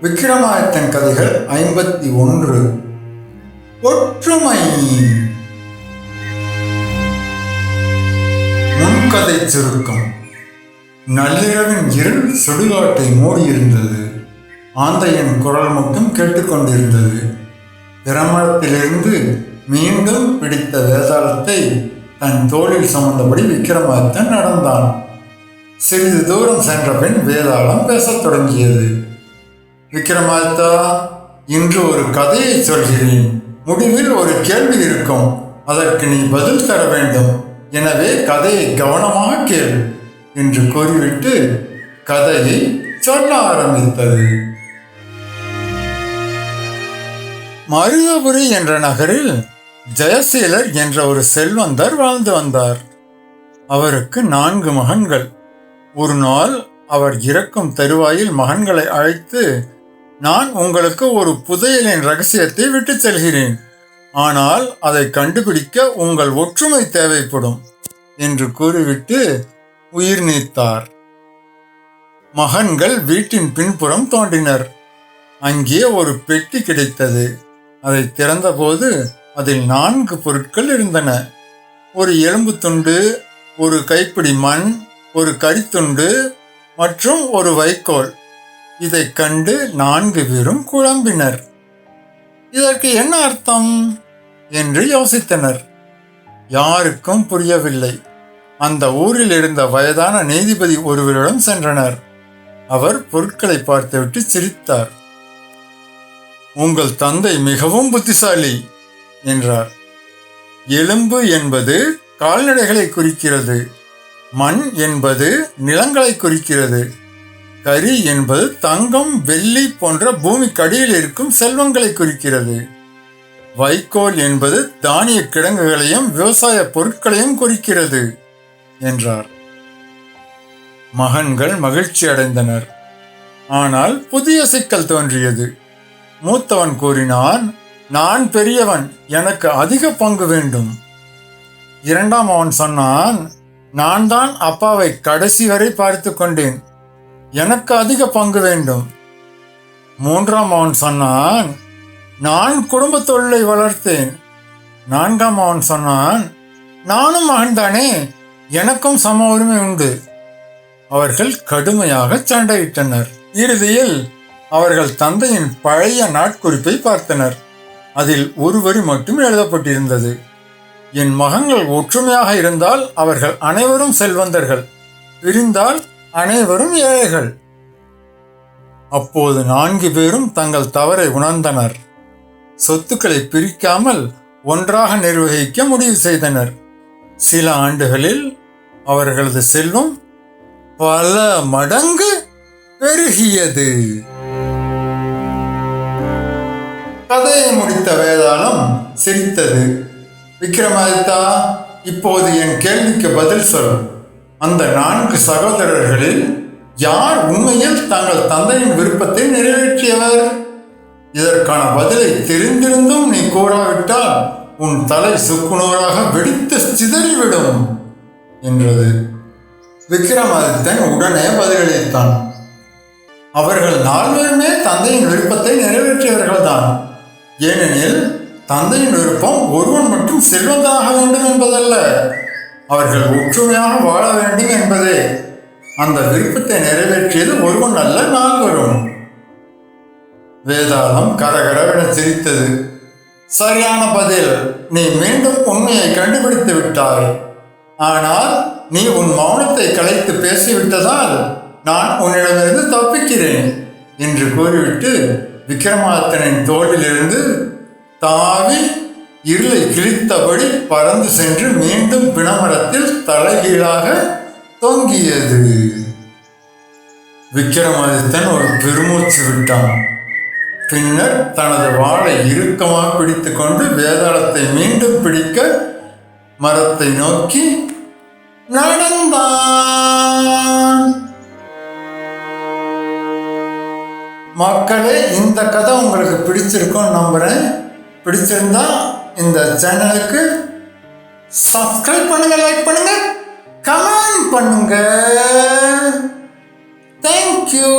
விக்கிரமாதித்தன் கதைகள் 51. ஒற்றுமை. முன்கதை சுருக்கம். நள்ளிரவின் இருள் சுடுகாட்டை மூடியிருந்தது. ஆந்தையின் குரல் மட்டும் கேட்டுக்கொண்டிருந்தது. பிரமணத்திலிருந்து மீண்டும் பிடித்த வேதாளத்தை தன் தோளில் சுமந்தபடி விக்கிரமாதித்தன் நடந்தான். சிறிது தூரம் சென்ற பின் வேதாளம் பேசத் தொடங்கியது. விக்கிரமாதித்தா, இன்று ஒரு கதையை சொல்கிறேன். முடிவில் ஒரு கேள்வி இருக்கும். அதற்கு நீ பதில் தர வேண்டும். எனவே கதையை கவனமாக கேள் என்று கூறிவிட்டு கதையை சொல்ல ஆரம்பித்தது. மருதபுரி என்ற நகரில் ஜெயசீலர் என்ற ஒரு செல்வந்தர் வாழ்ந்து வந்தார். அவருக்கு 4 மகன்கள். ஒரு நாள் அவர் இறக்கும் தருவாயில் மகன்களை அழைத்து, நான் உங்களுக்கு ஒரு புதையலின் ரகசியத்தை விட்டு செல்கிறேன். ஆனால் அதை கண்டுபிடிக்க உங்கள் ஒற்றுமை தேவைப்படும் என்று கூறிவிட்டு உயிர் நீத்தார். மகன்கள் வீட்டின் பின்புறம் தோண்டினர். அங்கே ஒரு பெட்டி கிடைத்தது. அதை திறந்தபோது அதில் 4 பொருட்கள் இருந்தன. ஒரு எலும்பு துண்டு, ஒரு கைப்பிடி மண், ஒரு கரித்துண்டு மற்றும் ஒரு வைக்கோல். இதை கண்டு 4 பேரும் குழம்பினர். இதற்கு என்ன அர்த்தம் என்று யோசித்தனர். யாருக்கும் புரியவில்லை. அந்த ஊரில் இருந்த வயதான நீதிபதி ஒருவரிடம் சென்றனர். அவர் பொருட்களை பார்த்துவிட்டு சிரித்தார். உங்கள் தந்தை மிகவும் புத்திசாலி என்றார். எலும்பு என்பது கால்நடைகளை குறிக்கிறது. மண் என்பது நிலங்களை குறிக்கிறது. கரி என்பது தங்கம், வெள்ளி போன்ற பூமிக்கடியில் இருக்கும் செல்வங்களை குறிக்கிறது. வைக்கோல் என்பது தானிய கிடங்குகளையும் விவசாய பொருட்களையும் குறிக்கிறது என்றார். மகன்கள் மகிழ்ச்சி அடைந்தனர். ஆனால் புதிய சிக்கல் தோன்றியது. மூத்தவன் கூறினான், நான் பெரியவன், எனக்கு அதிக பங்கு வேண்டும். இரண்டாம் அவன் சொன்னான், நான் தான் அப்பாவை கடைசி வரை பார்த்து கொண்டேன், எனக்கு அதிக பங்கு வேண்டும். மூன்றாம் அவன் சொன்னான், நான் குடும்ப தொழிலை வளர்த்தேன். நான்காம் அவன் சொன்னான், நானும் மகன்தானே, எனக்கும் சம உரிமை உண்டு. அவர்கள் கடுமையாக சண்டையிட்டனர். இறுதியில் அவர்கள் தந்தையின் பழைய நாட்குறிப்பை பார்த்தனர். அதில் ஒரு வரி மட்டும் எழுதப்பட்டிருந்தது. என் மகன்கள் ஒற்றுமையாக இருந்தால் அவர்கள் அனைவரும் செல்வந்தர்கள், பிரிந்தால் அனைவரும் ஏழைகள். அப்போது 4 பேரும் தங்கள் தவறை உணர்ந்தனர். சொத்துக்களை பிரிக்காமல் ஒன்றாக நிர்வகிக்க முடிவு செய்தனர். சில ஆண்டுகளில் அவர்களது செல்வம் பல மடங்கு பெருகியது. கதையை முடித்த வேதாளம் சிரித்தது. விக்கிரமாதித்தா, இப்போது என் கேள்விக்கு பதில் சொல். அந்த 4 சகோதரர்களில் யார் உண்மையில் தங்கள் தந்தையின் விருப்பத்தை நிறைவேற்றியவர்? இதற்கான பதிலை தெரிந்திருந்தும் நீ கூறாவிட்டால் உன் தலை சுக்குநூறாக வெடித்து சிதறிவிடும் என்றது. விக்கிரமாதித்தன் உடனே பதிலளித்தான். அவர்கள் 4 பேருமே தந்தையின் விருப்பத்தை நிறைவேற்றியவர்கள்தான். ஏனெனில் தந்தையின் விருப்பம் ஒருவன் மட்டும் செல்வதாக வேண்டும் என்பதல்ல, அவர்கள் ஒற்றுமையாக வாழ வேண்டும் என்பதே. அந்த விருப்பத்தை நிறைவேற்றியது ஒருவன் அல்ல, 4. வேதாளம் கரகரவென சிரித்தது. சரியான பதில். நீ மீண்டும் உண்மையை கண்டுபிடித்து விட்டாய். ஆனால் நீ உன் மௌனத்தை கலைத்து பேசிவிட்டதால் நான் உன்னிடமிருந்து தப்பிக்கிறேன் என்று கூறிவிட்டு விக்கிரமாதித்தனின் தோளிலிருந்து தாவி இருளை கிழித்தபடி பறந்து சென்று மீண்டும் பிணமரத்தில் தலைகீழாக தொங்கியது. விக்கிரமாதித்தன் ஒரு பெருமூச்சு விட்டான். பின்னர் தனது வாளை இறுக்கமாக பிடித்து கொண்டு வேதாளத்தை மீண்டும் பிடிக்க மரத்தை நோக்கி நடந்தான். மக்களே, இந்த கதை உங்களுக்கு பிடிச்சிருக்கும்னு நம்புறேன். பிடிச்சிருந்தா இந்த சேனலுக்கு சப்ஸ்கிரைப் பண்ணுங்க, லைக் பண்ணுங்க, கமெண்ட் பண்ணுங்க. தேங்க்யூ.